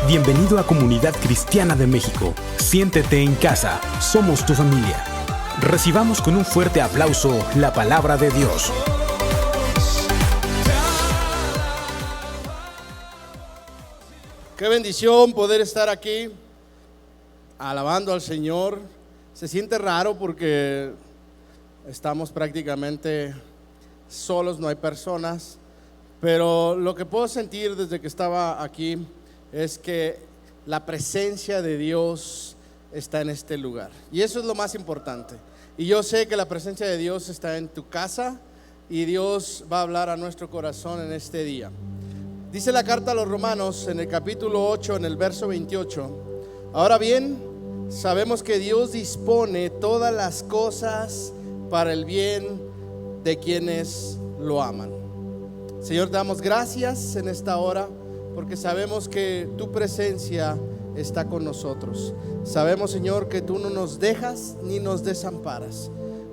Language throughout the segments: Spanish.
Bienvenido a Comunidad Cristiana de México. Siéntete en casa, somos tu familia. Recibamos con un fuerte aplauso la palabra de Dios. Qué bendición poder estar aquí alabando al Señor. Se siente raro porque estamos prácticamente solos, no hay personas, pero lo que puedo sentir desde que estaba aquí es que la presencia de Dios está en este lugar, y eso es lo más importante. Y yo sé que la presencia de Dios está en tu casa, y Dios va a hablar a nuestro corazón en este día. Dice la carta a los Romanos en el capítulo 8, en el verso 28: ahora bien, sabemos que Dios dispone todas las cosas para el bien de quienes lo aman. Señor, te damos gracias en esta hora, porque sabemos que tu presencia está con nosotros. Sabemos, Señor, que tú no nos dejas ni nos desamparas.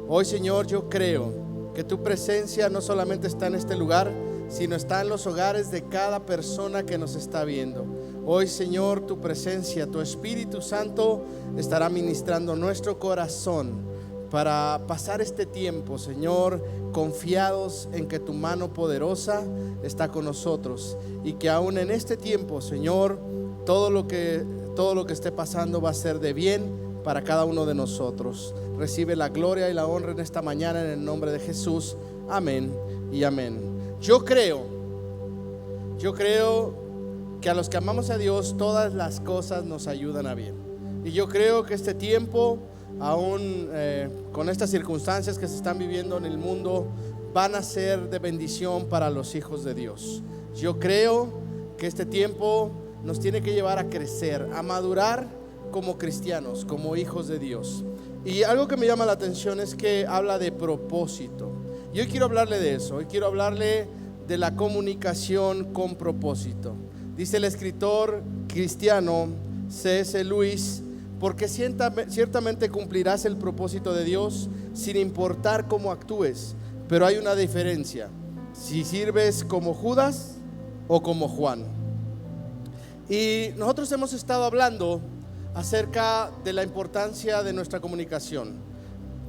Hoy, Señor, yo creo que tu presencia no solamente está en este lugar, sino está en los hogares de cada persona que nos está viendo. Hoy, Señor, tu presencia, tu Espíritu Santo estará ministrando nuestro corazón para pasar este tiempo, Señor, confiados en que tu mano poderosa está con nosotros, y que aún en este tiempo, Señor, todo lo que esté pasando va a ser de bien para cada uno de nosotros. Recibe la gloria y la honra en esta mañana, en el nombre de Jesús. Amén y amén. Yo creo que a los que amamos a Dios, todas las cosas nos ayudan a bien. Y yo creo que este tiempo, aún con estas circunstancias que se están viviendo en el mundo, van a ser de bendición para los hijos de Dios. Yo creo que este tiempo nos tiene que llevar a crecer, a madurar como cristianos, como hijos de Dios. Y algo que me llama la atención es que habla de propósito. Y hoy quiero hablarle de eso. Hoy quiero hablarle de la comunicación con propósito. Dice el escritor cristiano C.S. Lewis: porque ciertamente cumplirás el propósito de Dios sin importar cómo actúes, pero hay una diferencia: si sirves como Judas o como Juan. Y nosotros hemos estado hablando acerca de la importancia de nuestra comunicación.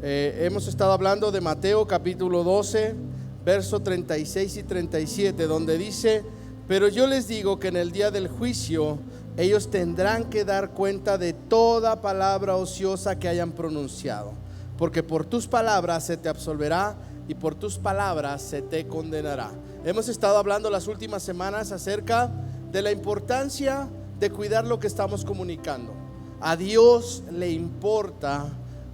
Hemos estado hablando de Mateo capítulo 12, verso 36 y 37, donde dice: pero yo les digo que en el día del juicio ellos tendrán que dar cuenta de toda palabra ociosa que hayan pronunciado, porque por tus palabras se te absolverá y por tus palabras se te condenará. Hemos estado hablando las últimas semanas acerca de la importancia de cuidar lo que estamos comunicando. A Dios le importa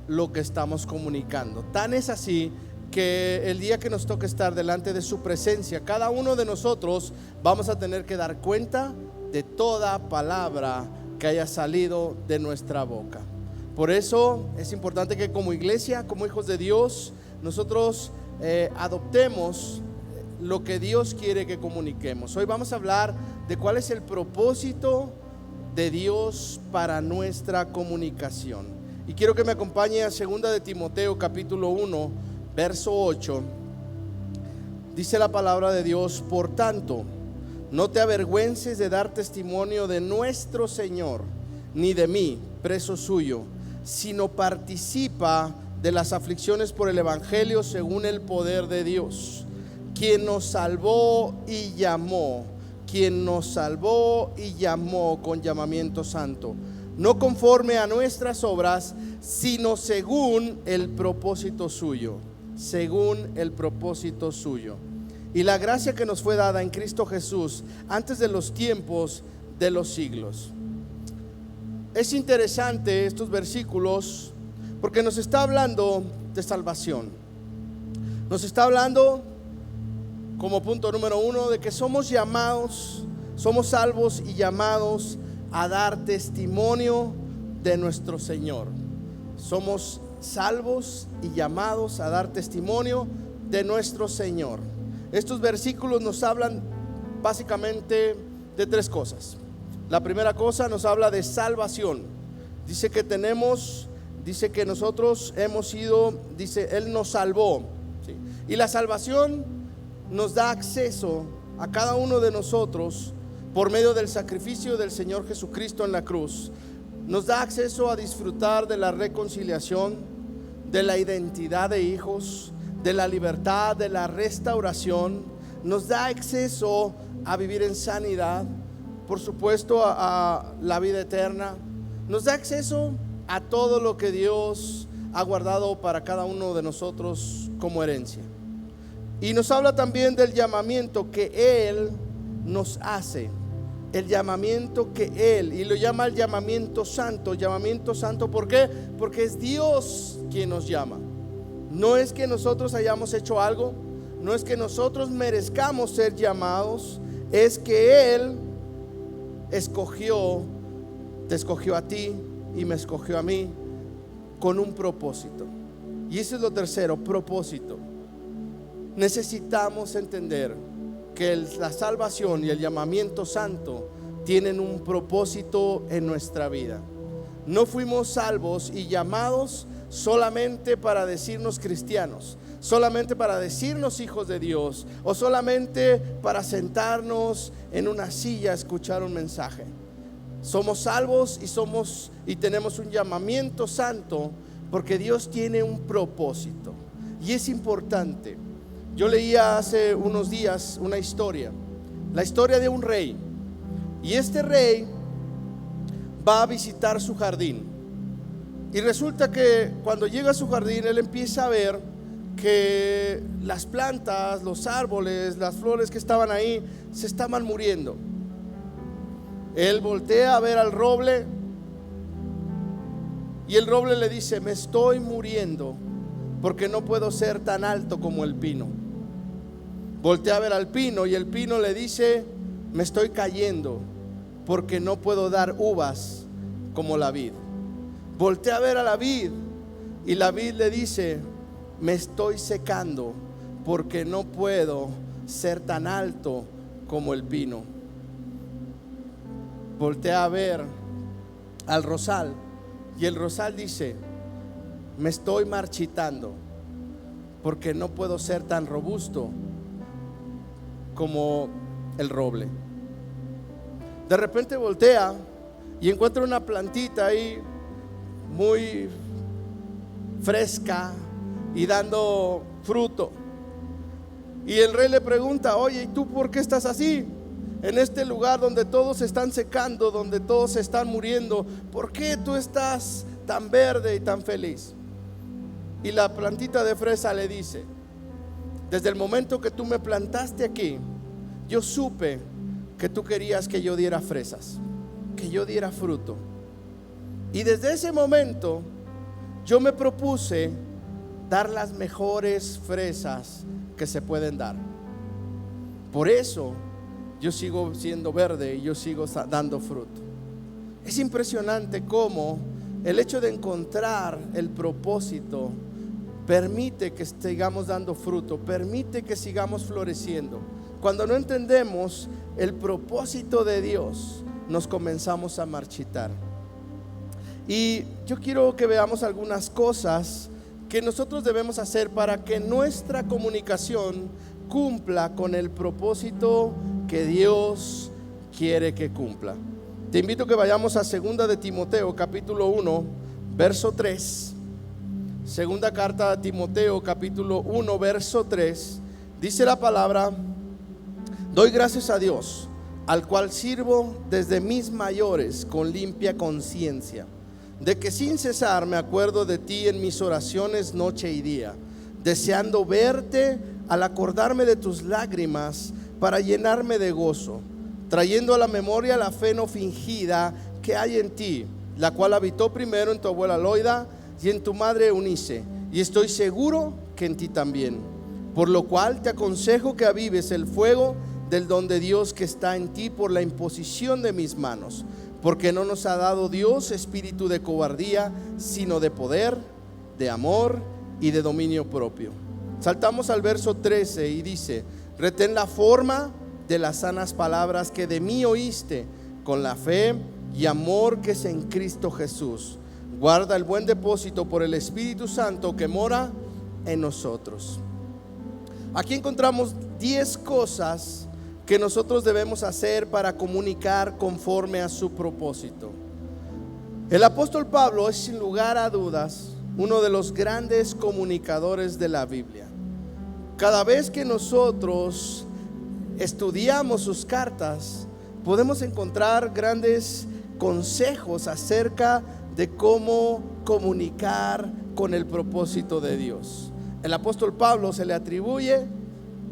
lo que estamos comunicando. Tan es así que el día que nos toque estar delante de su presencia, cada uno de nosotros vamos a tener que dar cuenta de toda palabra que haya salido de nuestra boca. Por eso es importante que como iglesia, como hijos de Dios, nosotros adoptemos lo que Dios quiere que comuniquemos. Hoy vamos a hablar de cuál es el propósito de Dios para nuestra comunicación. Y quiero que me acompañe a 2 de Timoteo capítulo 1, verso 8. Dice la palabra de Dios: por tanto, no te avergüences de dar testimonio de nuestro Señor, ni de mí, preso suyo, sino participa de las aflicciones por el evangelio según el poder de Dios, quien nos salvó y llamó con llamamiento santo, no conforme a nuestras obras, sino según el propósito suyo. Y la gracia que nos fue dada en Cristo Jesús antes de los tiempos de los siglos. Es interesante estos versículos porque nos está hablando de salvación. Nos está hablando, como punto número 1, de que somos llamados, somos salvos y llamados a dar testimonio de nuestro Señor. Somos salvos y llamados a dar testimonio de nuestro Señor. Estos versículos nos hablan básicamente de tres cosas. La primera cosa nos habla de salvación. Dice que nosotros hemos sido, dice, Él nos salvó, ¿sí? Y la salvación nos da acceso a cada uno de nosotros por medio del sacrificio del Señor Jesucristo en la cruz. Nos da acceso a disfrutar de la reconciliación, de la identidad de hijos, de la libertad, de la restauración. Nos da acceso a vivir en sanidad, por supuesto a la vida eterna. Nos da acceso a todo lo que Dios ha guardado para cada uno de nosotros como herencia. Y nos habla también del llamamiento que Él nos hace. El llamamiento que Él, y lo llama el llamamiento santo. Llamamiento santo, ¿por qué? Porque es Dios quien nos llama. No es que nosotros hayamos hecho algo, no es que nosotros merezcamos ser llamados, es que Él te escogió a ti y me escogió a mí con un propósito. Y eso es lo tercero, propósito. Necesitamos entender que la salvación y el llamamiento santo tienen un propósito en nuestra vida. No fuimos salvos y llamados solamente para decirnos cristianos, solamente para decirnos hijos de Dios, o solamente para sentarnos en una silla a escuchar un mensaje. Somos salvos y tenemos un llamamiento santo porque Dios tiene un propósito. Y es importante. Yo leía hace unos días una historia, la historia de un rey. Y este rey va a visitar su jardín. Y resulta que cuando llega a su jardín, él empieza a ver que las plantas, los árboles, las flores que estaban ahí se estaban muriendo. Él voltea a ver al roble y el roble le dice: me estoy muriendo porque no puedo ser tan alto como el pino. Voltea a ver al pino y el pino le dice: me estoy cayendo porque no puedo dar uvas como la vid. Voltea a ver a la vid y la vid le dice: me estoy secando porque no puedo ser tan alto como el pino. Voltea a ver al rosal y el rosal dice: me estoy marchitando porque no puedo ser tan robusto como el roble. De repente voltea y encuentra una plantita ahí muy fresca y dando fruto. Y el rey le pregunta: oye, ¿y tú por qué estás así? En este lugar donde todos se están secando, donde todos se están muriendo, ¿por qué tú estás tan verde y tan feliz? Y la plantita de fresa le dice: desde el momento que tú me plantaste aquí, yo supe que tú querías que yo diera fresas, que yo diera fruto. Y desde ese momento yo me propuse dar las mejores fresas que se pueden dar. Por eso yo sigo siendo verde y yo sigo dando fruto. Es impresionante cómo el hecho de encontrar el propósito permite que sigamos dando fruto, permite que sigamos floreciendo. Cuando no entendemos el propósito de Dios, nos comenzamos a marchitar. Y yo quiero que veamos algunas cosas que nosotros debemos hacer para que nuestra comunicación cumpla con el propósito que Dios quiere que cumpla. Te invito a que vayamos a 2 de Timoteo capítulo 1 verso 3. Segunda carta a Timoteo capítulo 1 verso 3. Dice la palabra: doy gracias a Dios, al cual sirvo desde mis mayores con limpia conciencia, de que sin cesar me acuerdo de ti en mis oraciones noche y día, deseando verte al acordarme de tus lágrimas para llenarme de gozo, trayendo a la memoria la fe no fingida que hay en ti, la cual habitó primero en tu abuela Loida y en tu madre Eunice, y estoy seguro que en ti también. Por lo cual te aconsejo que avives el fuego del don de Dios que está en ti por la imposición de mis manos, porque no nos ha dado Dios espíritu de cobardía, sino de poder, de amor y de dominio propio. Saltamos al verso 13 y dice: Retén la forma de las sanas palabras que de mí oíste, con la fe y amor que es en Cristo Jesús. Guarda el buen depósito por el Espíritu Santo que mora en nosotros. Aquí encontramos 10 cosas que nosotros debemos hacer para comunicar conforme a su propósito. El apóstol Pablo es, sin lugar a dudas, uno de los grandes comunicadores de la Biblia. Cada vez que nosotros estudiamos sus cartas, podemos encontrar grandes consejos acerca de cómo comunicar con el propósito de Dios. El apóstol Pablo se le atribuye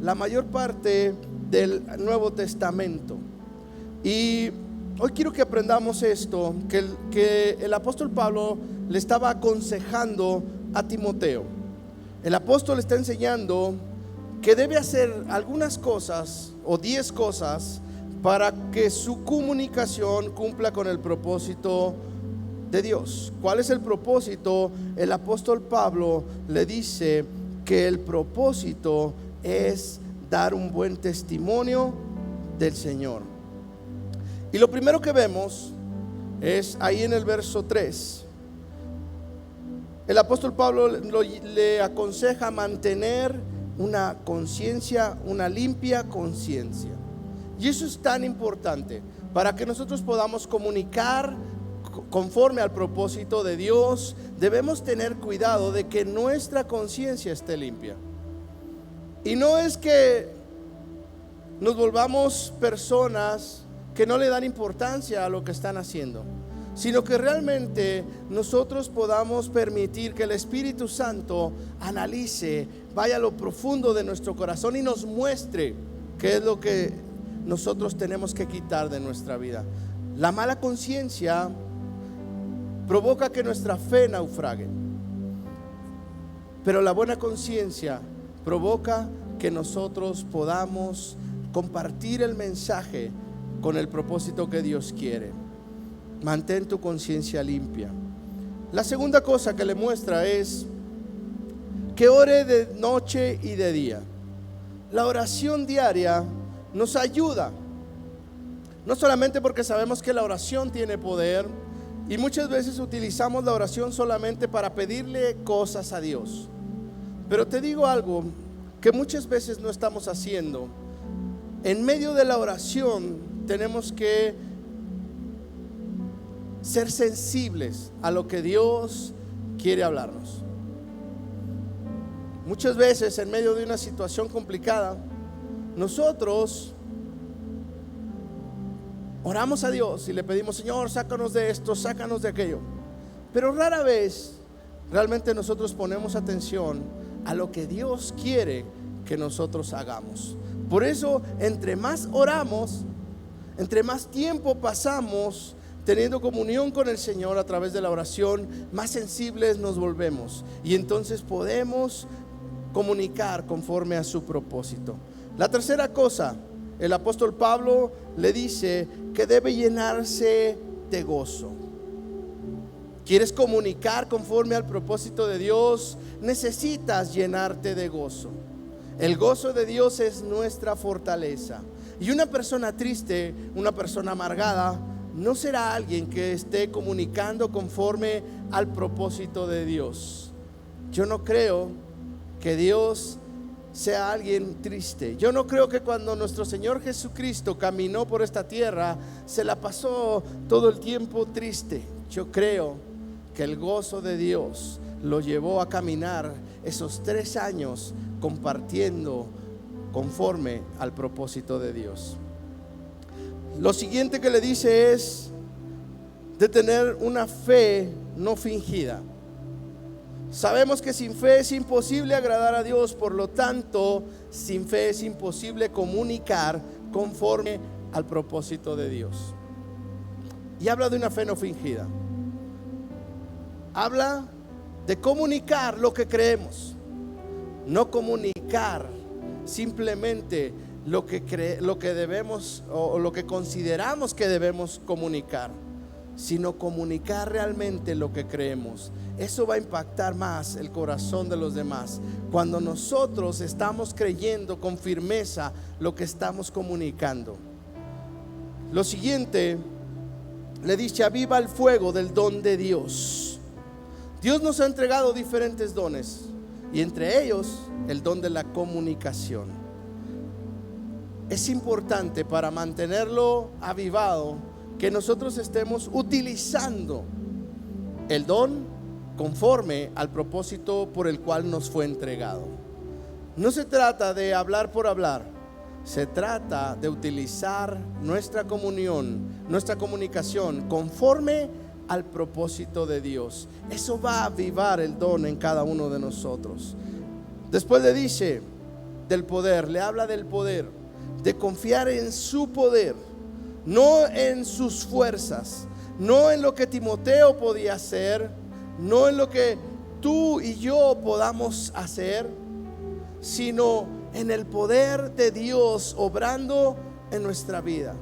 la mayor parte del Nuevo Testamento. Y hoy quiero que aprendamos esto, que el apóstol Pablo le estaba aconsejando a Timoteo. El apóstol está enseñando que debe hacer algunas cosas o 10 cosas para que su comunicación cumpla con el propósito de Dios. ¿Cuál es el propósito? El apóstol Pablo le dice que el propósito es dar un buen testimonio del Señor. Y lo primero que vemos es ahí en el verso 3. El apóstol Pablo le aconseja mantener una conciencia, una limpia conciencia. Y eso es tan importante para que nosotros podamos comunicar conforme al propósito de Dios. Debemos tener cuidado de que nuestra conciencia esté limpia. Y no es que nos volvamos personas que no le dan importancia a lo que están haciendo, sino que realmente nosotros podamos permitir que el Espíritu Santo analice, vaya a lo profundo de nuestro corazón y nos muestre qué es lo que nosotros tenemos que quitar de nuestra vida. La mala conciencia provoca que nuestra fe naufrague, pero la buena conciencia provoca que nosotros podamos compartir el mensaje con el propósito que Dios quiere. Mantén tu conciencia limpia. La segunda cosa que le muestra es que ore de noche y de día. La oración diaria nos ayuda, no solamente porque sabemos que la oración tiene poder, y muchas veces utilizamos la oración solamente para pedirle cosas a Dios. Pero te digo algo que muchas veces no estamos haciendo. En medio de la oración tenemos que ser sensibles a lo que Dios quiere hablarnos. Muchas veces en medio de una situación complicada, nosotros oramos a Dios y le pedimos: Señor, sácanos de esto, sácanos de aquello. Pero rara vez realmente nosotros ponemos atención a lo que Dios quiere que nosotros hagamos. Por eso, entre más oramos, entre más tiempo pasamos teniendo comunión con el Señor a través de la oración, más sensibles nos volvemos, y entonces podemos comunicar conforme a su propósito. La tercera cosa, el apóstol Pablo le dice que debe llenarse de gozo. ¿Quieres comunicar conforme al propósito de Dios? Necesitas llenarte de gozo. El gozo de Dios es nuestra fortaleza. Y una persona triste, una persona amargada, no será alguien que esté comunicando conforme al propósito de Dios. Yo no creo que Dios sea alguien triste. Yo no creo que cuando nuestro Señor Jesucristo caminó por esta tierra se la pasó todo el tiempo triste. Yo creo que el gozo de Dios lo llevó a caminar esos 3 años compartiendo conforme al propósito de Dios. Lo siguiente que le dice es de tener una fe no fingida. Sabemos que sin fe es imposible agradar a Dios, por lo tanto, sin fe es imposible comunicar conforme al propósito de Dios. Y habla de una fe no fingida. Habla de comunicar lo que creemos, no comunicar simplemente lo que debemos o lo que consideramos que debemos comunicar. sino comunicar realmente lo que creemos. Eso va a impactar más el corazón de los demás cuando nosotros estamos creyendo con firmeza lo que estamos comunicando. Lo siguiente, le dice: aviva el fuego del don de Dios. Dios nos ha entregado diferentes dones, y entre ellos el don de la comunicación. Es importante, para mantenerlo avivado, que nosotros estemos utilizando el don conforme al propósito por el cual nos fue entregado. No se trata de hablar por hablar, se trata de utilizar nuestra comunión, nuestra comunicación conforme al propósito de Dios. Eso va a avivar el don en cada uno de nosotros. Después le dice del poder, le habla del poder, de confiar en su poder, no en sus fuerzas, no en lo que Timoteo podía hacer, no en lo que tú y yo podamos hacer, sino en el poder de Dios obrando en nuestra vida.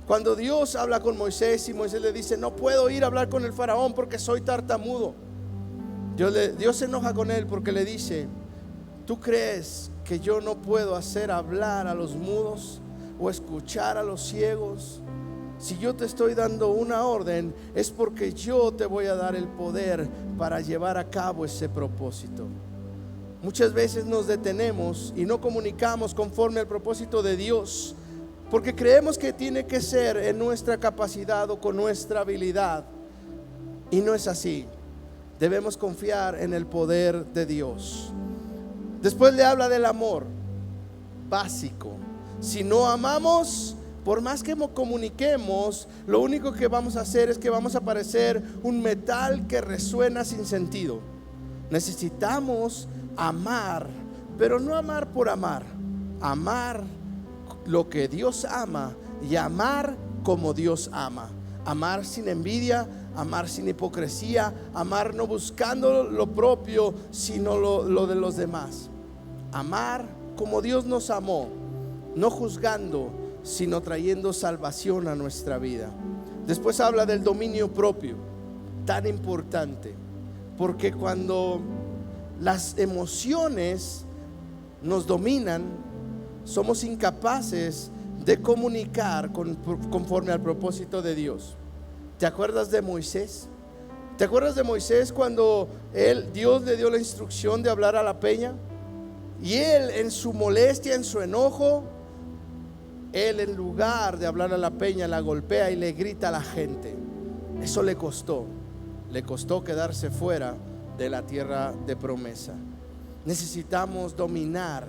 Cuando Dios habla con Moisés y Moisés le dice: no puedo ir a hablar con el faraón porque soy tartamudo, Dios se enoja con él porque le dice: ¿tú crees que yo no puedo hacer hablar a los mudos o escuchar a los ciegos? Si yo te estoy dando una orden, es porque yo te voy a dar el poder para llevar a cabo ese propósito. Muchas veces nos detenemos y no comunicamos conforme al propósito de Dios, porque creemos que tiene que ser en nuestra capacidad o con nuestra habilidad, y no es así. Debemos confiar en el poder de Dios. Después le habla del amor básico. Si no amamos, por más que comuniquemos, lo único que vamos a hacer es que vamos a parecer un metal que resuena sin sentido. Necesitamos amar, pero no amar por amar, amar lo que Dios ama y amar como Dios ama. Amar sin envidia, amar sin hipocresía, amar no buscando lo propio, sino lo de los demás. Amar como Dios nos amó, no juzgando, sino trayendo salvación a nuestra vida. Después habla del dominio propio, tan importante, porque cuando las emociones nos dominan, somos incapaces de comunicar conforme al propósito de Dios. ¿Te acuerdas de Moisés? ¿Te acuerdas de Moisés cuando Dios le dio la instrucción de hablar a la peña? Y él, en su molestia, en su enojo, él, en lugar de hablar a la peña, la golpea y le grita a la gente. Eso le costó quedarse fuera de la tierra de promesa. Necesitamos dominar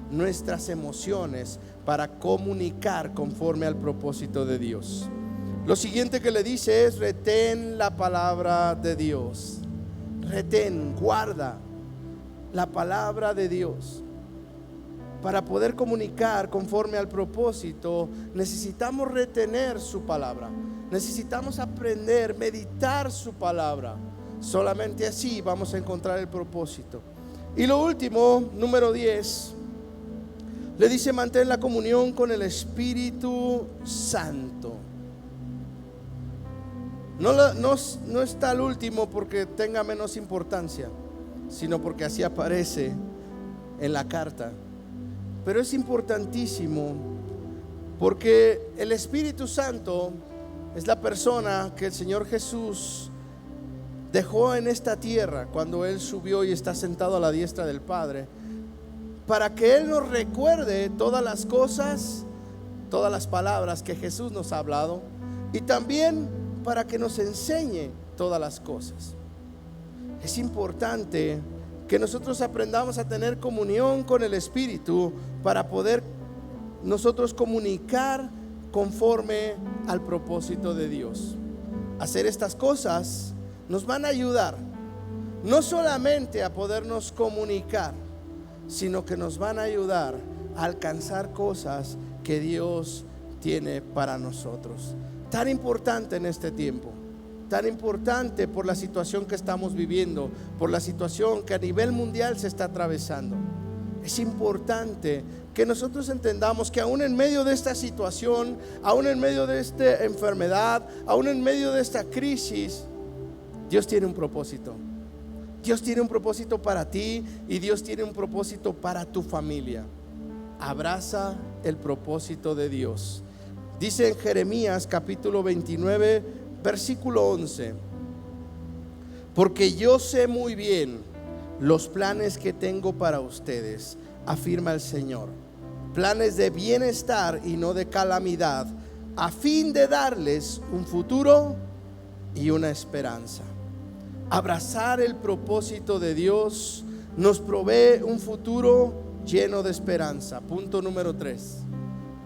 nuestras emociones para comunicar conforme al propósito de Dios. Lo siguiente que le dice es: retén la palabra de Dios. Retén, guarda la palabra de Dios. Para poder comunicar conforme al propósito, necesitamos retener su palabra. Necesitamos aprender, meditar su palabra. Solamente así vamos a encontrar el propósito. Y lo último, número 10, le dice: mantén la comunión con el Espíritu Santo. No está el último porque tenga menos importancia, sino porque así aparece en la carta. Pero es importantísimo porque el Espíritu Santo es la persona que el Señor Jesús dejó en esta tierra cuando Él subió y está sentado a la diestra del Padre, para que Él nos recuerde todas las cosas, todas las palabras que Jesús nos ha hablado, y también para que nos enseñe todas las cosas. Es importante que nosotros aprendamos a tener comunión con el Espíritu para poder nosotros comunicar conforme al propósito de Dios. Hacer estas cosas nos van a ayudar no solamente a podernos comunicar, sino que nos van a ayudar a alcanzar cosas que Dios tiene para nosotros. Tan importante en este tiempo, tan importante por la situación que estamos viviendo, por la situación que a nivel mundial se está atravesando. Es importante que nosotros entendamos que aún en medio de esta situación, aún en medio de esta enfermedad, aún en medio de esta crisis, Dios tiene un propósito. Dios tiene un propósito para ti y Dios tiene un propósito para tu familia. Abraza el propósito de Dios. Dice en Jeremías capítulo 29, versículo 11: porque yo sé muy bien los planes que tengo para ustedes, afirma el Señor, planes de bienestar y no de calamidad, a fin de darles un futuro y una esperanza. Abrazar el propósito de Dios nos provee un futuro lleno de esperanza. Punto número 3.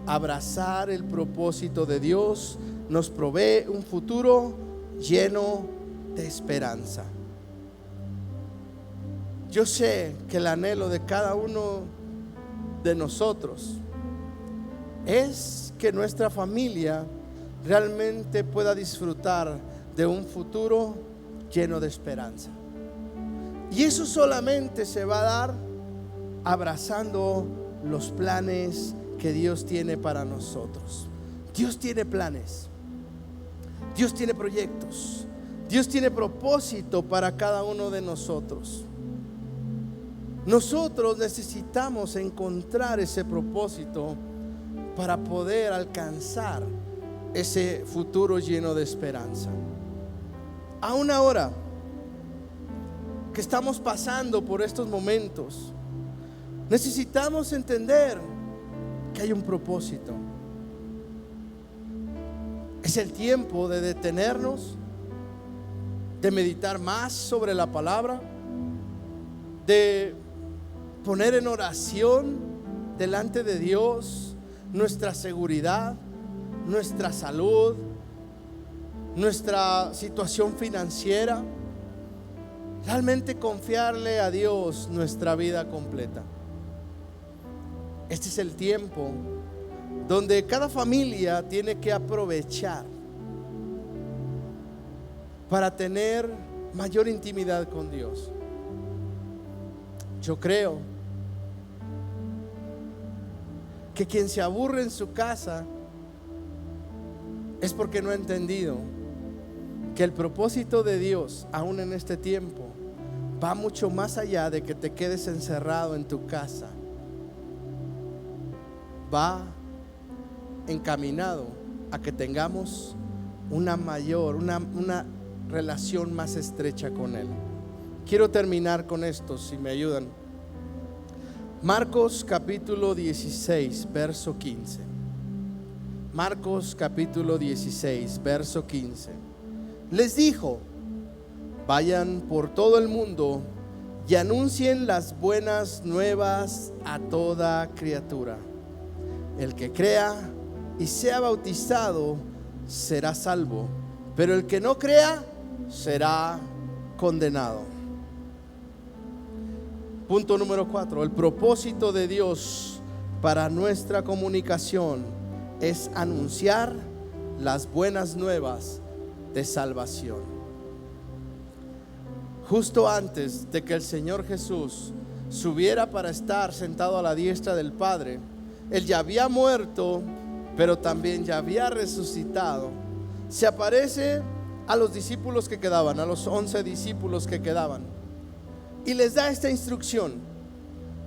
Abrazar el propósito de Dios nos provee un futuro lleno de esperanza. Yo sé que el anhelo de cada uno de nosotros es que nuestra familia realmente pueda disfrutar de un futuro lleno de esperanza. Y eso solamente se va a dar abrazando los planes que Dios tiene para nosotros. Dios tiene planes, Dios tiene proyectos, Dios tiene propósito para cada uno de nosotros. Nosotros necesitamos encontrar ese propósito para poder alcanzar ese futuro lleno de esperanza. Aún ahora que estamos pasando por estos momentos, necesitamos entender que hay un propósito. Es el tiempo de detenernos, de meditar más sobre la palabra, de poner en oración delante de Dios nuestra seguridad, nuestra salud, nuestra situación financiera. Realmente confiarle a Dios nuestra vida completa. Este es el tiempo donde cada familia tiene que aprovechar para tener mayor intimidad con Dios. Yo creo que quien se aburre en su casa es porque no ha entendido que el propósito de Dios, aún en este tiempo, va mucho más allá de que te quedes encerrado en tu casa. Va encaminado a que tengamos una relación más estrecha con Él. Quiero terminar con esto, si me ayudan. Marcos capítulo 16, verso 15. Marcos capítulo 16, verso 15. Les dijo: vayan por todo el mundo y anuncien las buenas nuevas a toda criatura. El que crea y sea bautizado será salvo, pero el que no crea será condenado. Punto número 4. El propósito de Dios para nuestra comunicación es anunciar las buenas nuevas de salvación. Justo antes de que el Señor Jesús subiera para estar sentado a la diestra del Padre, Él ya había muerto, pero también ya había resucitado. Se aparece a los discípulos que quedaban, a los 11 discípulos que quedaban, y les da esta instrucción: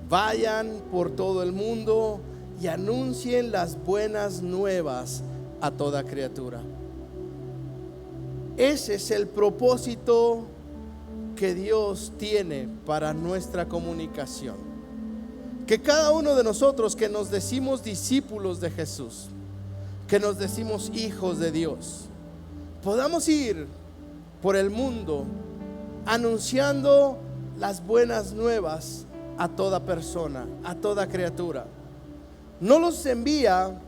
vayan por todo el mundo y anuncien las buenas nuevas a toda criatura. Ese es el propósito que Dios tiene para nuestra comunicación. Que cada uno de nosotros que nos decimos discípulos de Jesús, que nos decimos hijos de Dios, podamos ir por el mundo anunciando las buenas nuevas a toda persona, a toda criatura. No los envía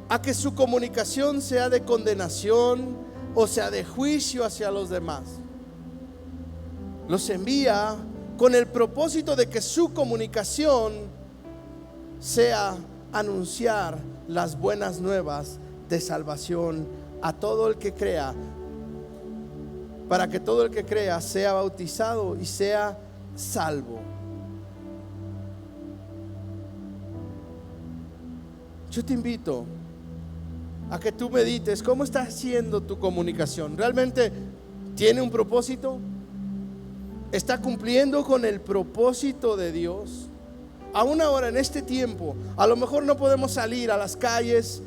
a que su comunicación sea de condenación o sea de juicio hacia los demás. Los envía con el propósito de que su comunicación sea anunciar las buenas nuevas de salvación a todo el que crea, para que todo el que crea sea bautizado y sea salvo. Yo te invito a que tú medites cómo está haciendo tu comunicación. ¿Realmente tiene un propósito? ¿Está cumpliendo con el propósito de Dios? Aún ahora en este tiempo, a lo mejor no podemos salir a las calles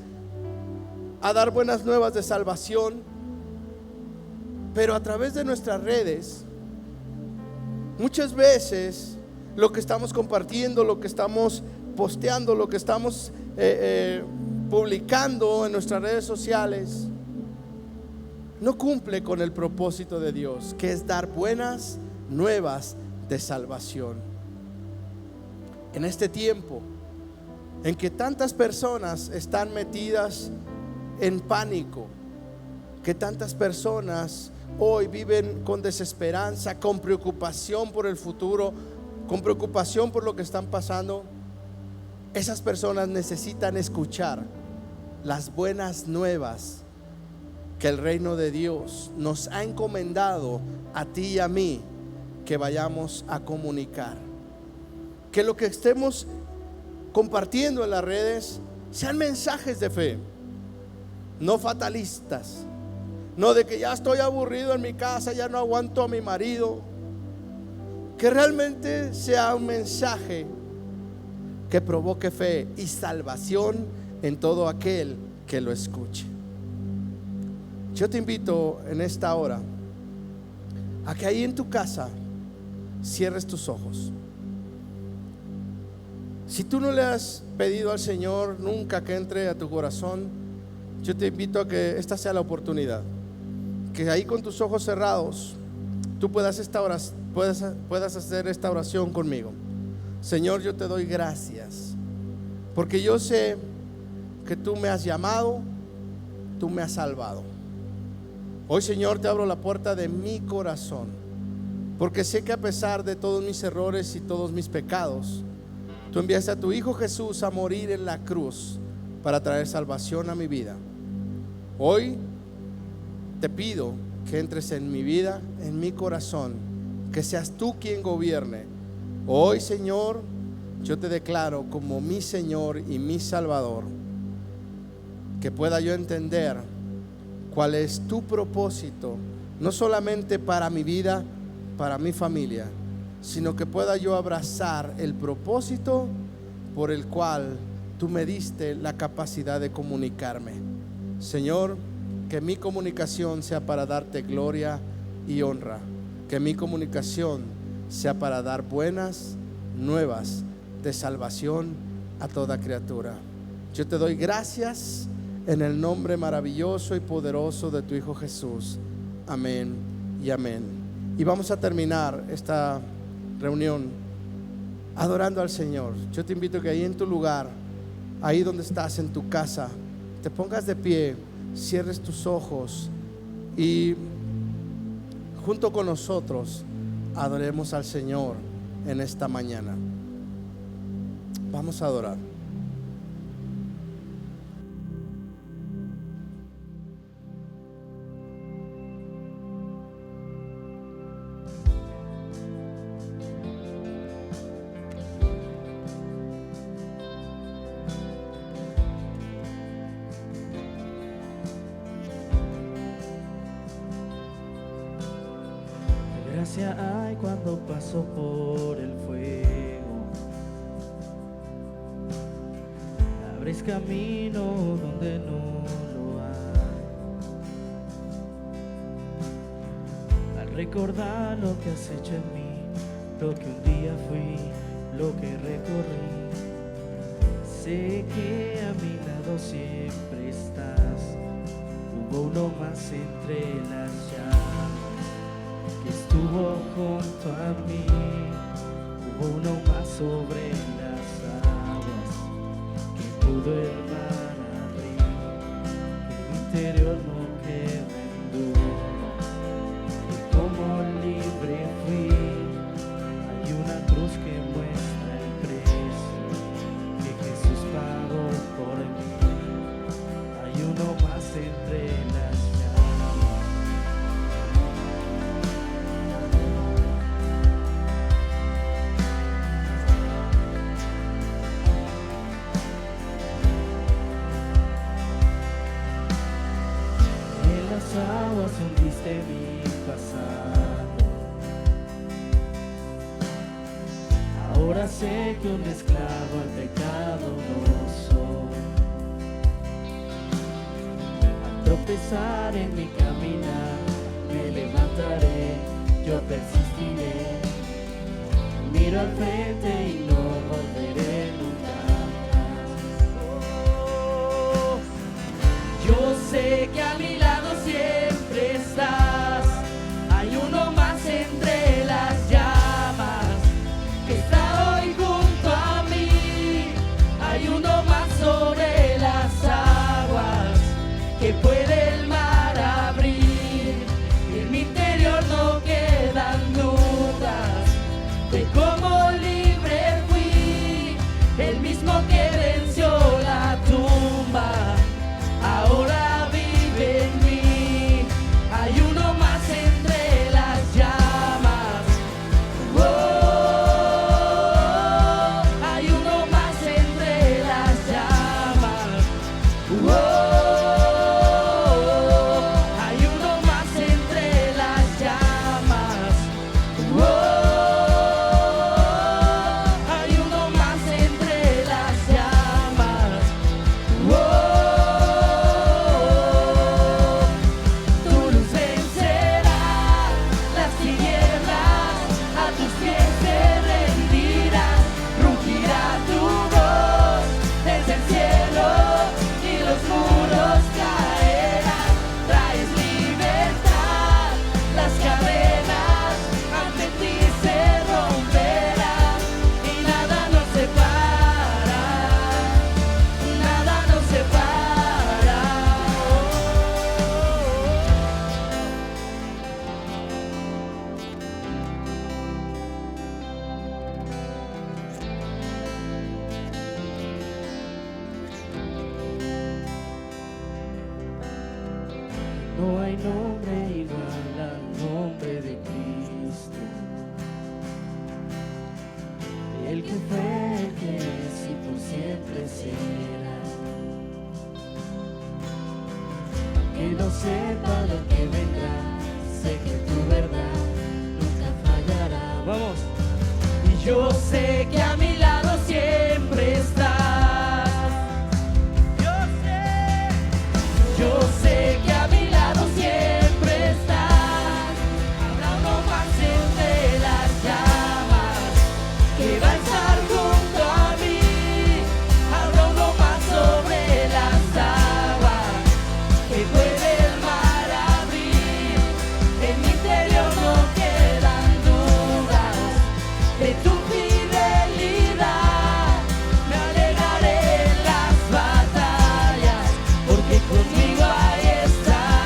a dar buenas nuevas de salvación, pero a través de nuestras redes, muchas veces lo que estamos compartiendo, lo que estamos posteando, lo que estamos publicando en nuestras redes sociales, no cumple con el propósito de Dios, que es dar buenas nuevas de salvación. En este tiempo en que tantas personas están metidas en pánico, que tantas personas hoy viven con desesperanza, con preocupación por el futuro, con preocupación por lo que están pasando, esas personas necesitan escuchar las buenas nuevas que el reino de Dios nos ha encomendado a ti y a mí que vayamos a comunicar. Que lo que estemos compartiendo en las redes sean mensajes de fe, no fatalistas, no de que ya estoy aburrido en mi casa, ya no aguanto a mi marido. Que realmente sea un mensaje que provoque fe y salvación en todo aquel que lo escuche. Yo te invito en esta hora a que ahí en tu casa cierres tus ojos. Si tú no le has pedido al Señor nunca que entre a tu corazón, yo te invito a que esta sea la oportunidad, que ahí con tus ojos cerrados tú puedas hacer esta oración conmigo. Señor, yo te doy gracias porque yo sé que tú me has llamado, tú me has salvado. Hoy, Señor, te abro la puerta de mi corazón, porque sé que a pesar de todos mis errores y todos mis pecados, tú enviaste a tu Hijo Jesús a morir en la cruz para traer salvación a mi vida. Hoy te pido que entres en mi vida, en mi corazón, que seas tú quien gobierne. Hoy, Señor, yo te declaro como mi Señor y mi Salvador, que pueda yo entender cuál es tu propósito, no solamente para mi vida, para mi familia, sino que pueda yo abrazar el propósito por el cual tú me diste la capacidad de comunicarme. Señor, que mi comunicación sea para darte gloria y honra, que mi comunicación sea para dar buenas nuevas de salvación a toda criatura. Yo te doy gracias en el nombre maravilloso y poderoso de tu Hijo Jesús. Amén y amén. Y vamos a terminar esta reunión adorando al Señor. Yo te invito a que ahí en tu lugar, ahí donde estás en tu casa, te pongas de pie, cierres tus ojos y junto con nosotros adoremos al Señor en esta mañana. Vamos a adorar. Hay cuando paso por el fuego, abres camino donde no lo hay. Al recordar lo que has hecho en mí, lo que un día fui, lo que recorrí, sé que a mi lado siempre estás. Hubo uno más entre las llamas que estuvo junto a mí, hubo uno más sobre las aguas que pudo el mar abrir, que mi interior no queda en duda, y como libre fui. Hay una cruz que muestra el precio que Jesús pagó por mí, hay uno más entre las aguas hundiste mi pasado. Ahora sé que un esclavo al pecado no soy. Al tropezar en mi caminar, me levantaré, yo persistiré. Miro al frente y no volveré nunca más. Yo sé que a mi lado siempre estás. Hay uno más entre las llamas que está hoy junto a mí. Hay uno más sobre las aguas que puede el mar abrir. En mi interior no quedan dudas de cómo libre fui. El mismo que venció la tumba ahora vive en mí. Hay uno más entre las llamas. Oh, hay uno más entre las llamas. Oh, hay uno más entre las llamas. Oh, hay uno más entre las llamas. Oh, tu luz vencerá las tinieblas, a tus pies se rendirá, rugirá tu voz desde el cielo y los muros caerán. Traes libertad, las cadenas ante ti se romperán y nada nos separa, nada nos separa. No hay nombre igual al nombre de Cristo. El que fue, el que es y por siempre será. Que no sepa lo que vendrá, sé que tu verdad nunca fallará. Vamos. Y yo sé que a mi lado siempre estás. Yo sé que a mi lado siempre estás. Habrá uno más entre las llamas que va a estar junto a mí. Habrá uno más sobre las aguas que puede el mar abrir. En mi interior no quedan dudas de tu fidelidad. Me alegraré en las batallas, porque conmigo ahí estarás.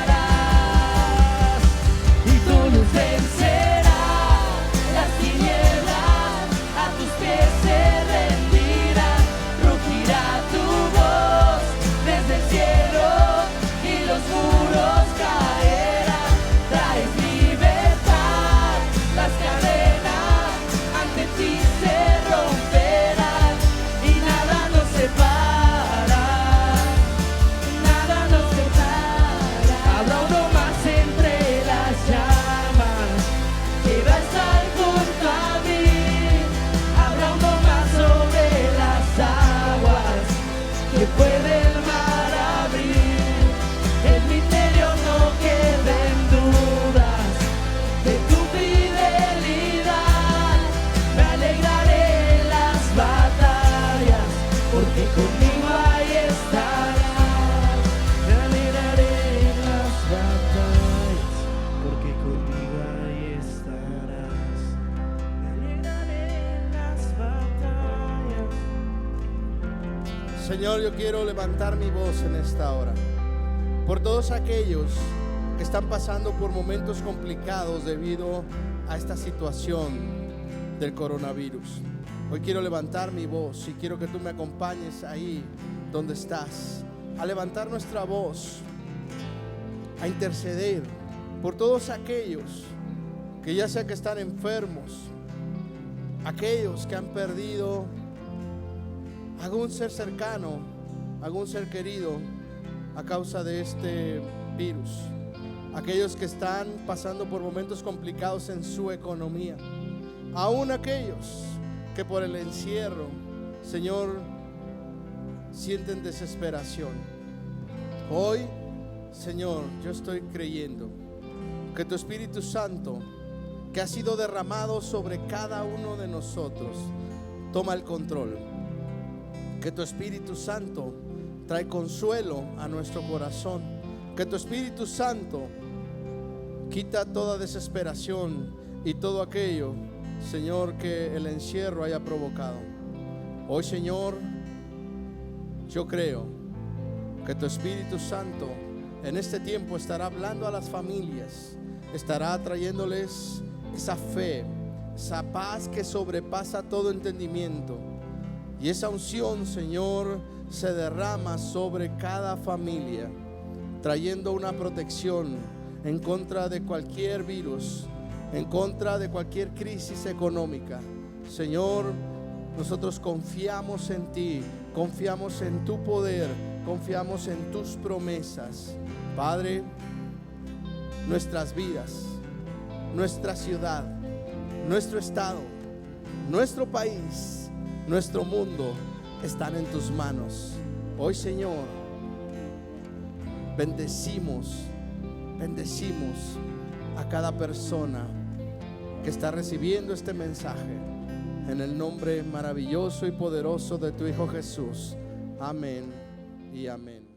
Y tu luz vencerá las tinieblas, a tus pies se rendirán, rugirá tu voz desde el cielo y los muros caerán. Traes libertad, las cadenas ante ti se romperán y nada nos separa, nada nos separa. Habrá uno más entre las llamas que va a estar junto a mí. Habrá uno más sobre las aguas que puede el mar abrir. En mi interior no queden dudas de tu fidelidad. Me alegraré en las batallas, porque conmigo ahí estarás. Me alegraré en las batallas, porque conmigo ahí estarás. Me alegraré en las batallas. Señor, yo quiero levantar mi voz en esta hora por todos aquellos que están pasando por momentos complicados debido a esta situación del coronavirus. Hoy quiero levantar mi voz y quiero que tú me acompañes ahí donde estás, a levantar nuestra voz, a interceder por todos aquellos que ya sea que están enfermos, aquellos que han perdido algún ser cercano, algún ser querido a causa de este virus. aquellos que están pasando por momentos complicados en su economía, aún aquellos que por el encierro, Señor, sienten desesperación. Hoy, Señor, yo estoy creyendo que tu Espíritu Santo, que ha sido derramado sobre cada uno de nosotros, toma el control. Que tu Espíritu Santo trae consuelo a nuestro corazón. Que tu Espíritu Santo quita toda desesperación y todo aquello, Señor, que el encierro haya provocado. Hoy, Señor, yo creo que tu Espíritu Santo en este tiempo estará hablando a las familias, estará trayéndoles esa fe, esa paz que sobrepasa todo entendimiento. Y esa unción, Señor, se derrama sobre cada familia, trayendo una protección en contra de cualquier virus, en contra de cualquier crisis económica. Señor, nosotros confiamos en ti, confiamos en tu poder, confiamos en tus promesas. Padre, nuestras vidas, nuestra ciudad, nuestro estado, nuestro país, nuestro mundo están en tus manos. Hoy, Señor, bendecimos a cada persona que está recibiendo este mensaje, en el nombre maravilloso y poderoso de tu Hijo Jesús. Amén y amén.